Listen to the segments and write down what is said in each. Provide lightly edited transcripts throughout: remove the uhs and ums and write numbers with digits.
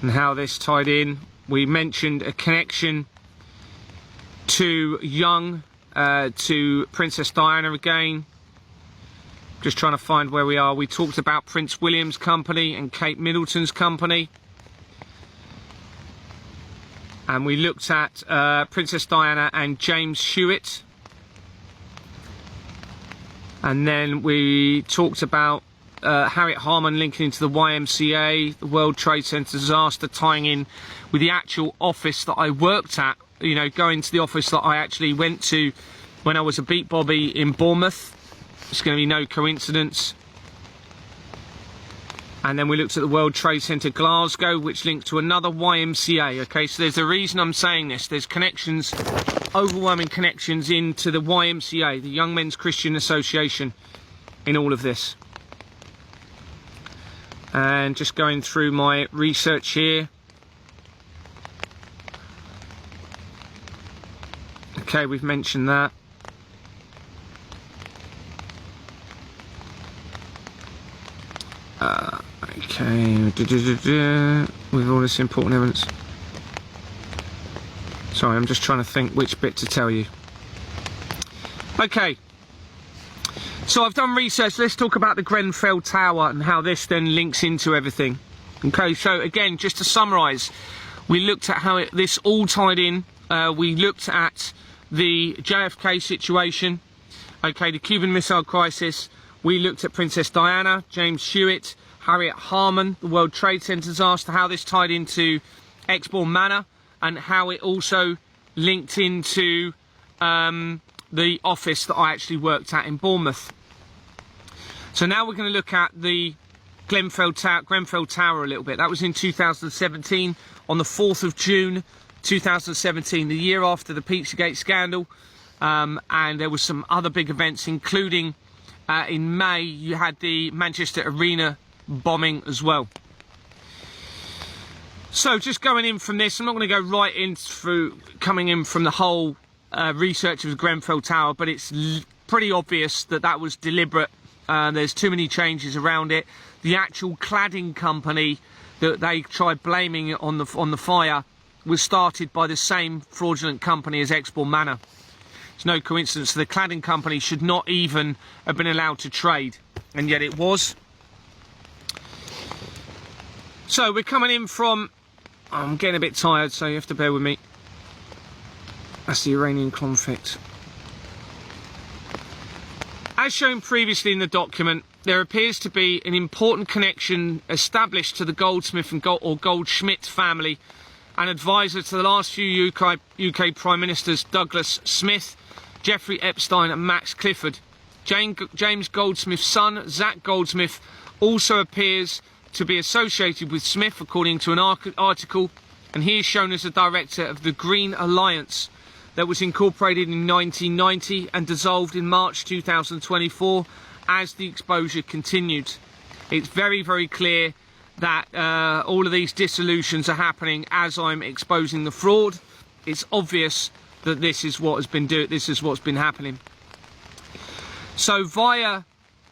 and how this tied in. We mentioned a connection to to Princess Diana again. Just trying to find where we are. We talked about Prince William's company and Kate Middleton's company. And we looked at Princess Diana and James Hewitt. And then we talked about Harriet Harman linking into the YMCA, the World Trade Center disaster, tying in with the actual office that I worked at, you know, going to the office that I actually went to when I was a beat bobby in Bournemouth. It's going to be no coincidence. And then we looked at the World Trade Center Glasgow, which linked to another YMCA. Okay, so there's a reason I'm saying this. There's connections, overwhelming connections into the YMCA, the Young Men's Christian Association, in all of this. And just going through my research here. Okay, we've mentioned that. Okay, with all this important evidence. Sorry, I'm just trying to think which bit to tell you. Okay, so I've done research. Let's talk about the Grenfell Tower and how this then links into everything. Okay, so again, just to summarise, we looked at how this all tied in. We looked at the JFK situation, okay, the Cuban Missile Crisis. We looked at Princess Diana, James Hewitt, Harriet Harman, the World Trade Center disaster, how this tied into Exbourne Manor, and how it also linked into the office that I actually worked at in Bournemouth. So now we're going to look at the Grenfell Tower a little bit. That was in 2017, on the 4th of June 2017, the year after the Pizzagate scandal, and there was some other big events, including in May you had the Manchester Arena bombing as well. So just going in from this, I'm not going to go right in through coming in from the whole research of the Grenfell Tower, but it's pretty obvious that that was deliberate. There's too many changes around it. The actual cladding company that they tried blaming on the fire was started by the same fraudulent company as Exbourne Manor. It's no coincidence. The cladding company should not even have been allowed to trade, and yet it was. So we're coming in from, I'm getting a bit tired, so you have to bear with me. That's the Iranian conflict. As shown previously in the document, there appears to be an important connection established to the Goldsmith and Goldschmidt family, an advisor to the last few UK Prime Ministers Douglas Smith, Jeffrey Epstein and Max Clifford. James Goldsmith's son, Zach Goldsmith, also appears to be associated with Smith, according to an article, and he is shown as the director of the Green Alliance that was incorporated in 1990 and dissolved in March 2024 as the exposure continued. It's very, very clear that all of these dissolutions are happening as I'm exposing the fraud. It's obvious that this is what has been this is what's been happening. So via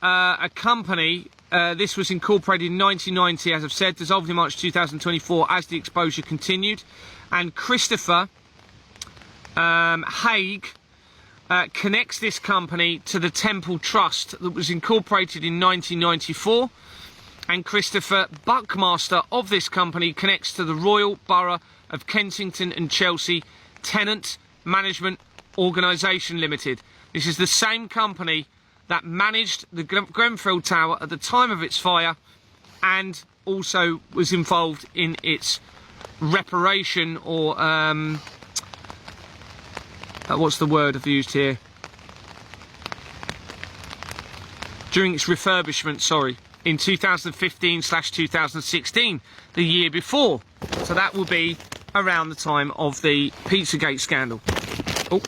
a company, this was incorporated in 1990, as I've said, dissolved in March 2024 as the exposure continued, and Christopher Haig connects this company to the Temple Trust that was incorporated in 1994, and Christopher Buckmaster of this company connects to the Royal Borough of Kensington and Chelsea Tenant Management Organisation Limited. This is the same company that managed the Grenfell Tower at the time of its fire and also was involved in its reparation, or what's the word I've used here? During its refurbishment, sorry, in 2015/2016, the year before. So that will be around the time of the Pizzagate scandal. Oh,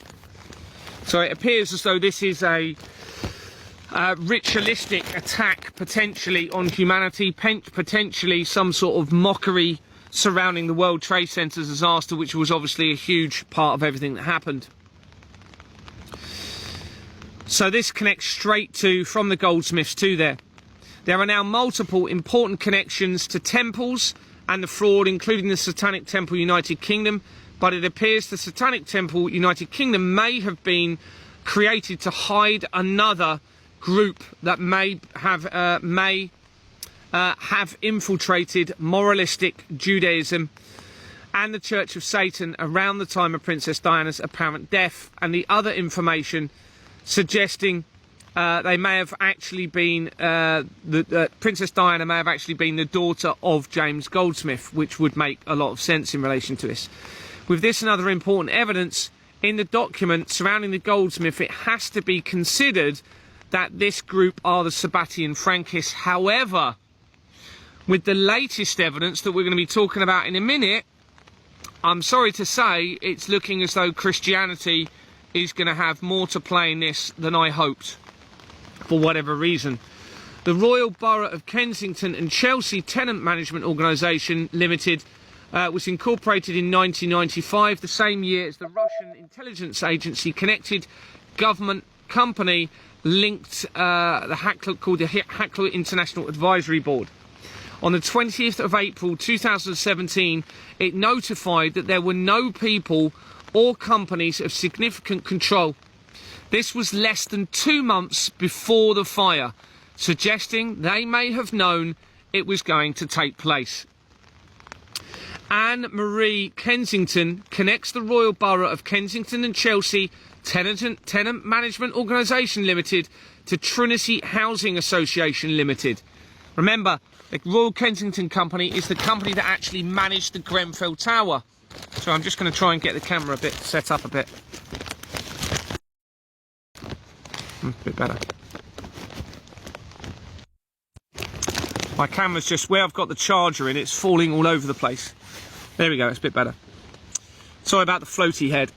so it appears as though this is a ritualistic attack, potentially on humanity, potentially some sort of mockery surrounding the World Trade Center disaster, which was obviously a huge part of everything that happened. So this connects straight to, from the Goldsmiths to there. There are now multiple important connections to temples and the fraud, including the Satanic Temple United Kingdom, but it appears the Satanic Temple United Kingdom may have been created to hide another group that may have infiltrated moralistic Judaism and the Church of Satan around the time of Princess Diana's apparent death, and the other information suggesting they may have actually been Princess Diana may have actually been the daughter of James Goldsmith, which would make a lot of sense in relation to this. With this and other important evidence in the document surrounding the Goldsmith, it has to be considered that this group are the Sabbatian Frankists. However, with the latest evidence that we're going to be talking about in a minute, I'm sorry to say it's looking as though Christianity is going to have more to play in this than I hoped, for whatever reason. The Royal Borough of Kensington and Chelsea Tenant Management Organisation Limited was incorporated in 1995, the same year as the Russian intelligence agency connected government company linked called the Hackler International Advisory Board. On the 20th of April 2017, it notified that there were no people or companies of significant control. This was less than 2 months before the fire, suggesting they may have known it was going to take place. Anne Marie Kensington connects the Royal Borough of Kensington and Chelsea Tenant Management Organisation Limited to Trinity Housing Association Limited. Remember, the Royal Kensington Company is the company that actually managed the Grenfell Tower. So I'm just going to try and get the camera a bit set up a bit. A bit better. My camera's just where I've got the charger in, it's falling all over the place. There we go, it's a bit better. Sorry about the floaty head.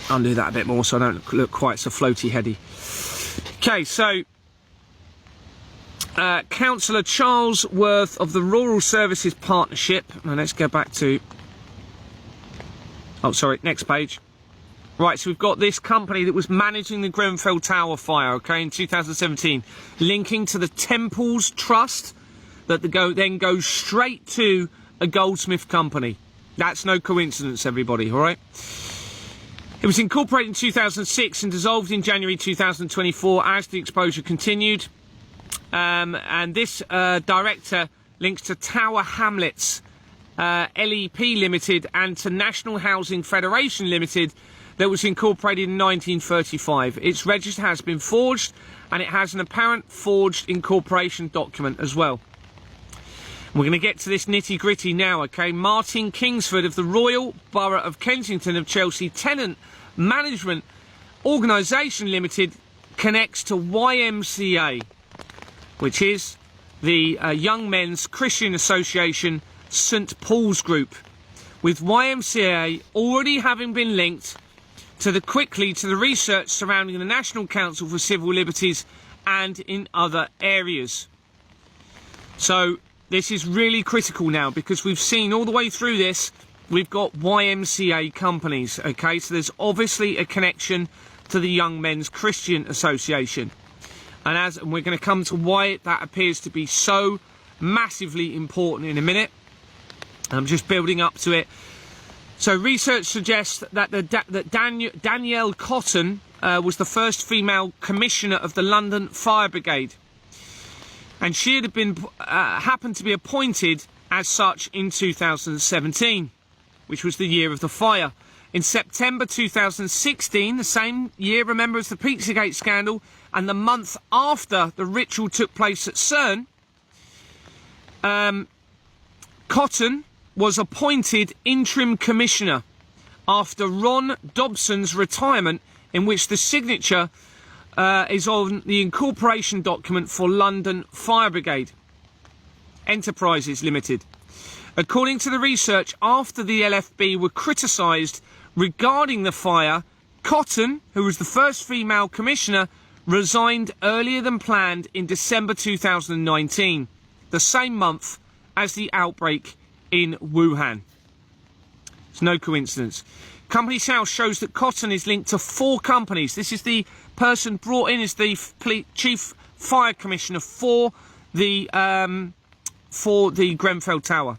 I'll do that a bit more so I don't look quite so floaty heady. Okay, so Councillor Charles Worth of the Rural Services Partnership. Now let's go back to... Oh, sorry, next page. Right, so we've got this company that was managing the Grenfell Tower fire, okay, in 2017, linking to the Temples Trust that then goes straight to a Goldsmith company. That's no coincidence, everybody, all right? It was incorporated in 2006 and dissolved in January 2024 as the exposure continued. And this director links to Tower Hamlets LEP Limited and to National Housing Federation Limited that was incorporated in 1935. Its register has been forged and it has an apparent forged incorporation document as well. We're going to get to this nitty-gritty now, okay? Martin Kingsford of the Royal Borough of Kensington of Chelsea Tenant Management Organisation Limited connects to YMCA, which is the Young Men's Christian Association St Paul's Group, with YMCA already having been linked to the research surrounding the National Council for Civil Liberties and in other areas. So this is really critical now because we've seen all the way through this, we've got YMCA companies, okay? So there's obviously a connection to the Young Men's Christian Association. And we're going to come to why that appears to be so massively important in a minute. I'm just building up to it. So research suggests that Danielle Cotton was the first female commissioner of the London Fire Brigade. And she had been happened to be appointed as such in 2017, which was the year of the fire. In September 2016, the same year, remember, as the Pizzagate scandal, and the month after the ritual took place at CERN, Cotton was appointed interim commissioner after Ron Dobson's retirement, in which the signature is on the incorporation document for London Fire Brigade Enterprises Limited. According to the research, after the LFB were criticised regarding the fire, Cotton, who was the first female commissioner, resigned earlier than planned in December 2019, the same month as the outbreak in Wuhan. It's no coincidence. Company's House shows that Cotton is linked to 4 companies. This is the person brought in as the chief fire commissioner for the for the Grenfell Tower.